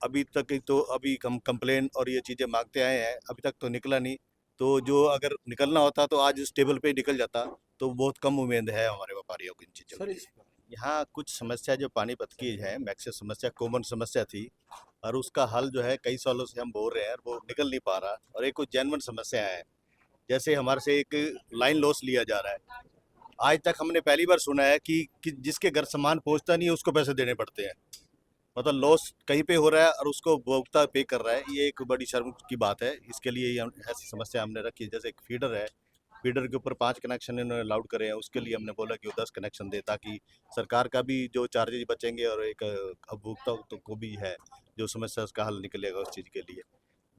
अभी तक तो अभी हम कंप्लेन और ये चीज़ें मांगते आए हैं, अभी तक तो निकला नहीं। तो जो अगर निकलना होता तो आज इस टेबल पे ही निकल जाता, तो बहुत कम उम्मीद है हमारे व्यापारियों को इन चीज़ों सर की। यहाँ कुछ समस्या जो पानीपत की है, मैक्सिमम समस्या कॉमन समस्या थी, और उसका हल जो है कई सालों से हम बोल रहे हैं और वो निकल नहीं पा रहा, और एक कुछ जेन्युइन समस्या है। जैसे हमारे से एक लाइन लॉस लिया जा रहा है। आज तक हमने पहली बार सुना है कि जिसके घर सामान पहुंचता नहीं है उसको पैसे देने पड़ते हैं। मतलब लॉस कहीं पे हो रहा है और उसको उपभोक्ता पे कर रहा है, ये एक बड़ी शर्म की बात है। इसके लिए ऐसी समस्या हमने रखी है। जैसे एक फीडर है, फीडर के ऊपर 5 कनेक्शन इन्होंने अलाउड करे हैं, उसके लिए हमने बोला कि वो 10 कनेक्शन दे, ताकि सरकार का भी जो चार्जेज बचेंगे और एक उपभोक्ता को भी है जो समस्या, उसका हल निकलेगा उस चीज़ के लिए।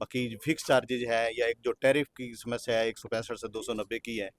बाकी फिक्स चार्जेज है या एक जो टैरिफ की समस्या है 165 से 290 की है,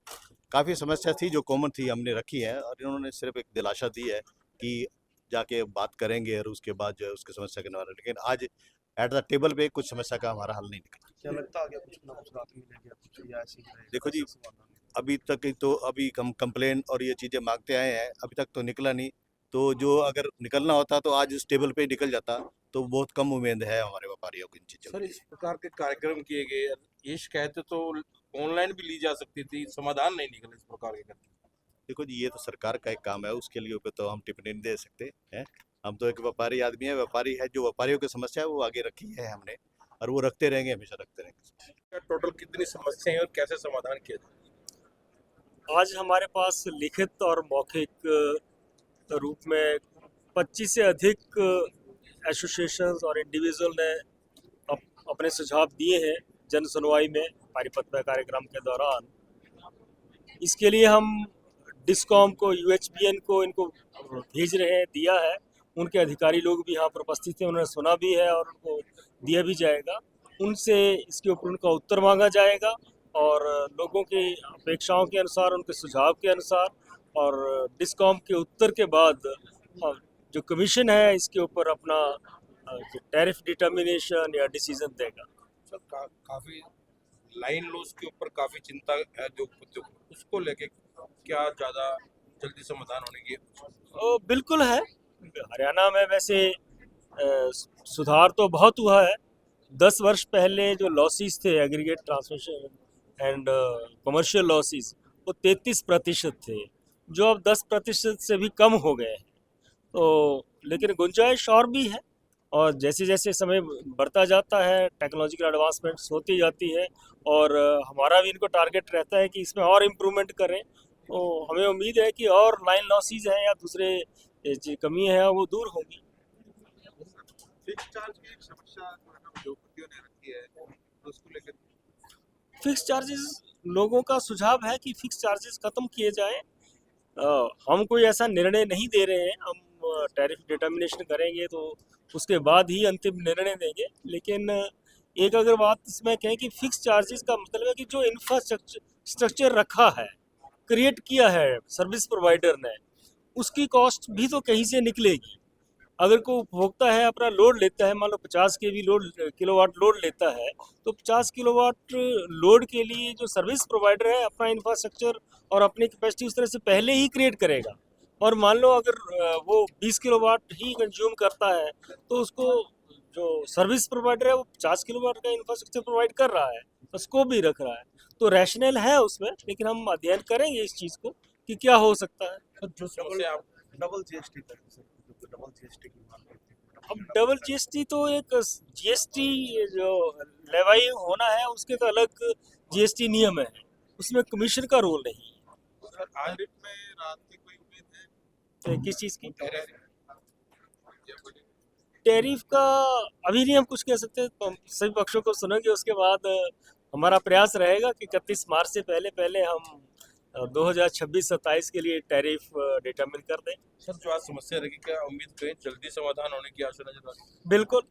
काफ़ी समस्या थी जो कॉमन थी, हमने रखी है, और इन्होंने सिर्फ एक दिलासा दी है कि जाके बात करेंगे और उसके बाद जो है उसकी समस्या के निवारण। लेकिन आज एट द टेबल पे कुछ समस्या का हमारा हल नहीं निकला। क्या लगता है आगे कुछ ना कुछ राहत मिलेगी या कुछ या ऐसे ही रहेगा? देखो जी, ऐसे समाधान नहीं? अभी तक तो अभी हम कंप्लेन और ये चीज़ें मांगते आए हैं, अभी तक तो निकला नहीं। तो जो अगर निकलना होता तो आज इस टेबल पे ही निकल जाता, तो बहुत कम उम्मीद है हमारे व्यापारियों को इन चीज़ों सर की। इस प्रकार के कार्यक्रम किए गए, ये शिकायतें तो ऑनलाइन भी ली जा सकती थी, समाधान नहीं निकला इस प्रकार के करके। देखो जी, ये तो सरकार का एक काम है, उसके लिए ऊपर तो हम टिप्पणी नहीं दे सकते हैं। हम तो एक व्यापारी आदमी है, व्यापारी है, जो व्यापारियों की समस्या है वो आगे रखी है हमने, और वो रखते रहेंगे, हमेशा रखते रहेंगे। टोटल कितनी समस्याएं हैं और कैसे समाधान किया जाए? आज हमारे पास लिखित और मौखिक रूप में 25 से अधिक एसोसिएशंस और इंडिविजुअल ने अपने सुझाव दिए हैं जन सुनवाई में पानीपत में कार्यक्रम के दौरान। इसके लिए हम डिस्कॉम को, यूएचपीएन को इनको भेज रहे हैं, दिया है। उनके अधिकारी लोग भी यहाँ पर उपस्थित हैं, उन्होंने सुना भी है और उनको दिया भी जाएगा। उनसे इसके ऊपर उनका उत्तर मांगा जाएगा और लोगों की अपेक्षाओं के अनुसार, उनके सुझाव के अनुसार, और डिस्कॉम के उत्तर के बाद जो कमीशन है इसके ऊपर अपना जो टैरिफ डिटर्मिनेशन या डिसीजन देगा। सर काफी लाइन लॉस के ऊपर काफी चिंता है जो उसको लेके क्या ज्यादा जल्दी समाधान होने की? बिल्कुल है। हरियाणा में वैसे सुधार तो बहुत हुआ है। 10 वर्ष पहले जो लॉसेस थे aggregate transmission and commercial losses, वो 33% थे, जो अब 10% से भी कम हो गए हैं। तो लेकिन गुंजाइश और भी है, और जैसे जैसे समय बढ़ता जाता है, टेक्नोलॉजिकल एडवांसमेंट्स होती जाती है, और हमारा भी इनको टारगेट रहता है कि इसमें और इम्प्रूवमेंट करें। तो हमें उम्मीद है कि और लाइन लॉसेस हैं या दूसरे जो कमी है वो दूर होगी। फिक्स चार्ज की एक समस्या उद्योगपतियों ने रखी है, तो उसको लेकर फिक्स चार्जेस, लोगों का सुझाव है कि फिक्स चार्जेस ख़त्म किए जाएं। हम कोई ऐसा निर्णय नहीं दे रहे हैं, हम टैरिफ डिटर्मिनेशन करेंगे तो उसके बाद ही अंतिम निर्णय देंगे। लेकिन एक अगर बात इसमें कहें कि फिक्स चार्जेस का मतलब है कि जो इंफ्रास्ट्रक्चर रखा है, क्रिएट किया है सर्विस प्रोवाइडर ने, उसकी कॉस्ट भी तो कहीं से निकलेगी। अगर कोई उपभोक्ता है अपना लोड लेता है, मान लो 50 के भी किलोवाट लोड लेता है, तो 50 किलोवाट लोड के लिए जो सर्विस प्रोवाइडर है अपना इंफ्रास्ट्रक्चर और अपनी कैपेसिटी उस तरह से पहले ही क्रिएट करेगा। और मान लो अगर वो 20 किलोवाट ही कंज्यूम करता है, तो उसको जो सर्विस प्रोवाइडर है वो 50 किलोवाट का इंफ्रास्ट्रक्चर प्रोवाइड कर रहा है, उसको भी रख रहा है। तो रैशनल है उसमें, लेकिन हम अध्ययन करेंगे इस चीज़ को कि क्या हो सकता है। जो समस्या आप डबल जीएसटी डबल जीएसटी की मांग करते हैं। अब डबल जीएसटी तो एक जीएसटी जो लेवाई होना है उसके तो अलग जीएसटी नियम है, उसमें कमीशन का रोल नहीं है। सर आज में रात की कोई उम्मीद है? तो किस चीज़ की? टैरिफ टैरिफ का अभी नहीं हम कुछ कह सकते, तो हम सभी पक्षों को सुनेंगे, उसके बाद हमारा प्रयास रहेगा कि 31 मार्च से पहले पहले हम 2026-27 के लिए टैरिफ डिटरमिन कर दें। सर जो आज समस्या रहेगी, क्या उम्मीद करें जल्दी समाधान होने की आशा नजर आ रही है? बिल्कुल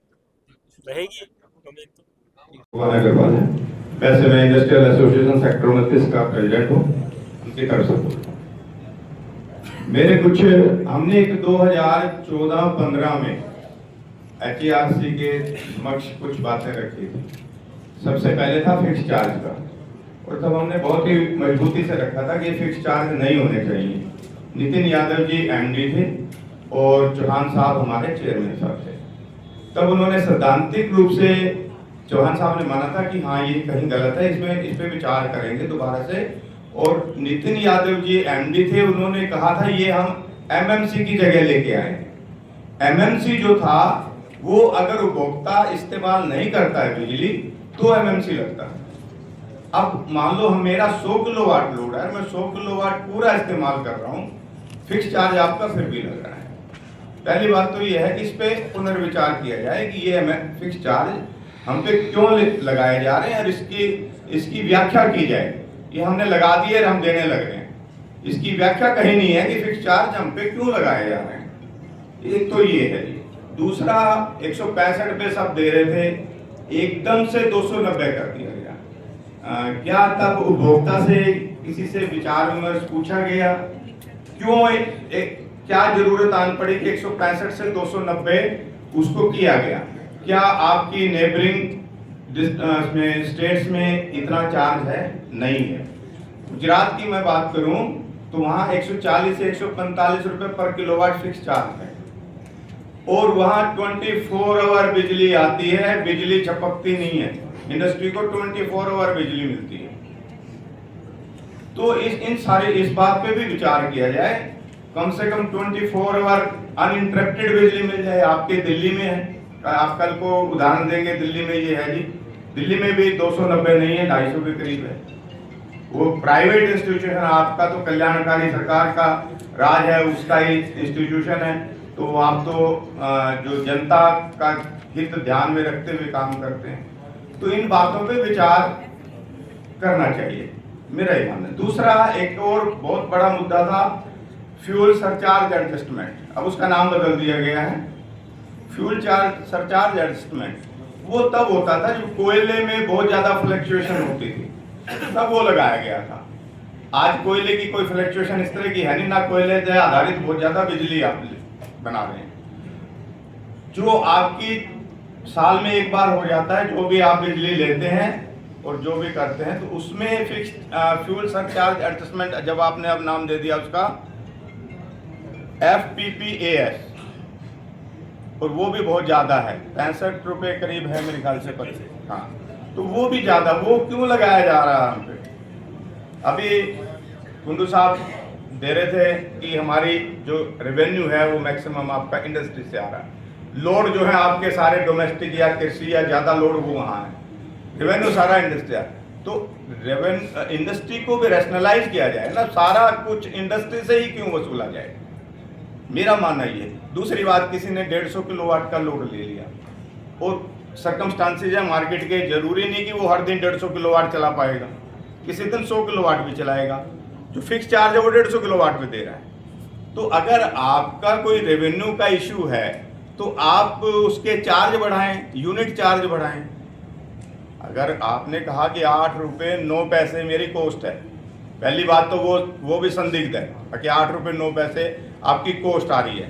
रहेगी उम्मीद तो। अग्रवाल है। वैसे मैं इंडस्ट्रियल एसोसिएशन सेक्टर 29 का प्रेसिडेंट हूँ, उनकी तरफ से मेरे कुछ हमने एक 2014-15 में HERC के समक्ष कुछ बातें रखी थी। सबसे पहले था फिक्स चार्ज का, और तब हमने बहुत ही मजबूती से रखा था कि फिक्स चार्ज नहीं होने चाहिए। नितिन यादव जी MD थे और चौहान साहब हमारे चेयरमैन साहब थे। तब उन्होंने सैद्धांतिक रूप से चौहान साहब ने माना था कि हाँ ये कहीं गलत है, इसमें इस पे विचार करेंगे दोबारा से। और नितिन यादव जी एमडी थे, उन्होंने कहा था ये हम एमएमसी की जगह लेके आए। एमएमसी जो था वो अगर उपभोक्ता इस्तेमाल नहीं करता है बिजली तो एमएमसी लगता है। अब मान लो हम मेरा 100 किलोवाट लोड है, मैं 100 किलोवाट पूरा इस्तेमाल कर रहा हूँ, फिक्स चार्ज आपका फिर भी लग रहा है। पहली बात तो ये है कि इस पे पुनर्विचार किया जाए कि ये फिक्स चार्ज हम पे क्यों लगाए जा रहे हैं और इसकी व्याख्या की जाए। ये हमने लगा दिए और हम देने लग रहे हैं, इसकी व्याख्या कहीं नहीं है कि फिक्स चार्ज हम पे क्यों लगाए जा रहे हैं। एक तो ये है। दूसरा 165 पे सब दे रहे थे, एकदम से 290 कर दिया गया। क्या तब उपभोक्ता से किसी से विचार विमर्श पूछा गया क्यों क्या जरूरत आन पड़ी कि 165 से 290 उसको किया गया? क्या आपकी नेबरिंग स्टेट्स में इतना चार्ज है? नहीं है। गुजरात की मैं बात करूं तो वहां 140 से 145 रुपए पर किलोवाट फिक्स चार्ज है और वहां 24 आवर बिजली आती है, बिजली झपकती नहीं है। इंडस्ट्री को 24 आवर बिजली मिलती है। तो इस बात पे भी विचार किया जाए, कम से कम 24 आवर अनइंटरप्टेड बिजली मिल जाए। आपके दिल्ली में है, आप कल को उदाहरण देंगे, दिल्ली में ये है जी, दिल्ली में भी 290 नहीं है, 250 के करीब है। वो प्राइवेट इंस्टीट्यूशन, आपका तो कल्याणकारी सरकार का राज है, उसका ही इंस्टीट्यूशन है, तो आप तो जो जनता का हित ध्यान में रखते हुए काम करते हैं। तो इन बातों पे विचार करना चाहिए, मेरा ये मानना है। दूसरा एक और बहुत बड़ा मुद्दा था फ्यूल सरचार्ज एडजस्टमेंट। अब उसका नाम बदल दिया गया है फ्यूल सरचार्ज एडजस्टमेंट। वो तब होता था जब कोयले में बहुत ज्यादा फ्लक्चुएशन होती थी, तब वो लगाया गया था। आज कोयले की कोई फ्लक्चुएशन इस तरह की है नहीं, ना कोयले से आधारित बहुत ज्यादा बिजली आप बना रहे हैं। जो आपकी साल में एक बार हो जाता है, जो भी आप बिजली लेते हैं और जो भी करते हैं, तो उसमें फिक्स फ्यूल सरचार्ज एडजस्टमेंट, जब आपने अब नाम दे दिया उसका FPPAS, और वो भी बहुत ज्यादा है, 65 रुपए करीब है मेरे ख्याल से पर। हाँ, तो वो भी ज्यादा, वो क्यों लगाया जा रहा है हम पे? अभी कुंडू साहब दे रहे थे कि हमारी जो रेवेन्यू है वो मैक्सिमम आपका इंडस्ट्री से आ रहा है। लोड जो है आपके सारे डोमेस्टिक या कृषि या ज्यादा लोड वो वहाँ है, रेवेन्यू सारा इंडस्ट्री है। तो इंडस्ट्री को भी रैशनलाइज किया जाए ना, सारा कुछ इंडस्ट्री से ही क्यों वसूला जाए, मेरा मानना ये। दूसरी बात, किसी ने 150 किलोवाट का लोड ले लिया और सर्कमस्टांसेज है मार्केट के, जरूरी नहीं कि वो हर दिन 150 किलोवाट चला पाएगा, किसी दिन 100 किलोवाट भी चलाएगा। जो फिक्स चार्ज है वो 150 किलोवाट पे दे रहा है। तो अगर आपका कोई रेवेन्यू का इशू है तो आप उसके चार्ज बढ़ाएं, यूनिट चार्ज बढ़ाएं। अगर आपने कहा कि 8 रुपये 9 पैसे मेरी कॉस्ट है, पहली बात तो वो भी संदिग्ध है कि 8 रुपये 9 पैसे आपकी कॉस्ट आ रही है।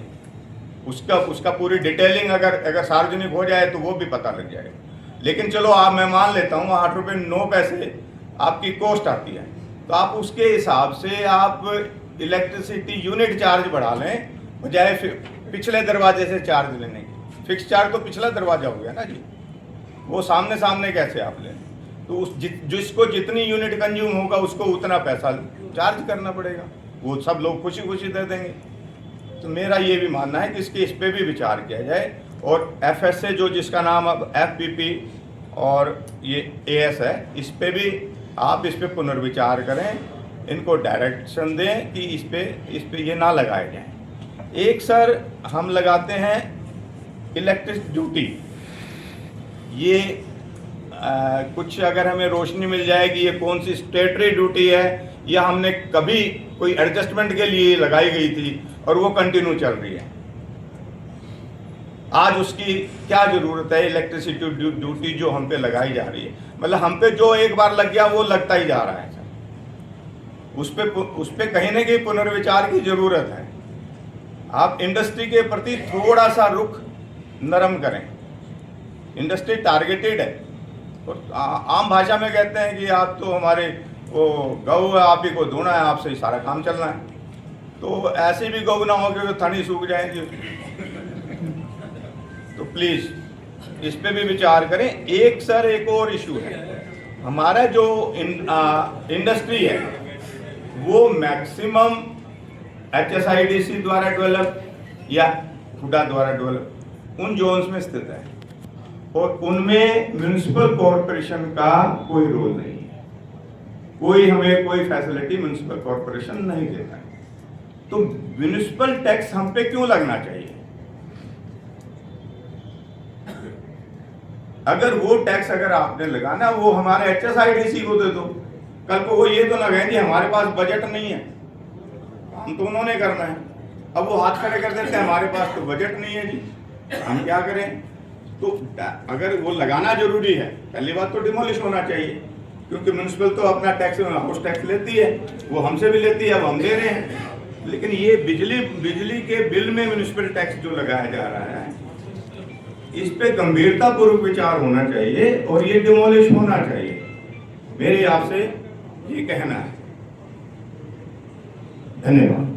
उसका पूरी डिटेलिंग अगर सार्वजनिक हो जाए तो वो भी पता लग जाएगा। लेकिन चलो मैं मान लेता हूँ 8 रुपये 9 पैसे आपकी कॉस्ट आती है, तो आप उसके हिसाब से आप इलेक्ट्रिसिटी यूनिट चार्ज बढ़ा लें, बजाय पिछले दरवाजे से चार्ज लेने की। फिक्स चार्ज तो पिछला दरवाजा हो गया ना जी, वो सामने कैसे आप लें? तो जिसको जितनी यूनिट कंज्यूम होगा उसको उतना पैसा चार्ज करना पड़ेगा, वो सब लोग खुशी खुशी दे देंगे। तो मेरा ये भी मानना है कि इस पे भी विचार किया जाए। और FSA जो जिसका नाम अब FPP और ये AS है, इस पे भी आप इस पे पुनर्विचार करें, इनको डायरेक्शन दें कि इस पे ये ना लगाए जाए। एक सर हम लगाते हैं इलेक्ट्रिक ड्यूटी, ये कुछ अगर हमें रोशनी मिल जाए कि ये कौन सी स्टेटरी ड्यूटी है या हमने कभी कोई एडजस्टमेंट के लिए लगाई गई थी और वो कंटिन्यू चल रही है, आज उसकी क्या जरूरत है? इलेक्ट्रिसिटी ड्यूटी जो हम पे लगाई जा रही है, मतलब हम पे जो एक बार लग गया वो लगता ही जा रहा है सर। उस पे कहीं ना कहीं पुनर्विचार की जरूरत है। आप इंडस्ट्री के प्रति थोड़ा सा रुख नरम करें। इंडस्ट्री टारगेटेड है और आम भाषा में कहते हैं कि आप तो हमारे वो गऊ है, आप ही को धोना है, आपसे ही सारा काम चलना है। तो ऐसे भी गऊ ना हो कि थनी सूख जाएंगे। तो प्लीज इस पे भी विचार करें। एक सर एक और इशू है, हमारा जो इंडस्ट्री है वो मैक्सिमम HSIDC द्वारा डेवलप या हुडा द्वारा डेवलप उन जोन्स में स्थित है और उनमें म्युनिसिपल कॉरपोरेशन का कोई रोल नहीं है, कोई हमें कोई फैसिलिटी म्युनिसिपल कॉरपोरेशन नहीं देता है। तो म्युनिसिपल टैक्स हम पे क्यों लगना चाहिए? अगर वो टैक्स अगर आपने लगाना वो हमारे HSIDC को दे दो, कल को वो ये तो ना कहें जी हमारे पास बजट नहीं है, हम तो उन्होंने करना है। अब वो हाथ खड़े कर देते हैं हमारे पास तो बजट नहीं है जी, हम क्या करें? तो अगर वो लगाना जरूरी है, पहली बात तो डिमोलिश होना चाहिए, क्योंकि म्युनिसिपल तो अपना टैक्स हाउस टैक्स लेती है, वो हमसे भी लेती है, वो हम दे रहे हैं। लेकिन ये बिजली के बिल में म्युनिसिपल टैक्स जो लगाया जा रहा है, इस पे गंभीरतापूर्वक विचार होना चाहिए और ये डिमोलिश होना चाहिए। मेरे आपसे ये कहना है। धन्यवाद।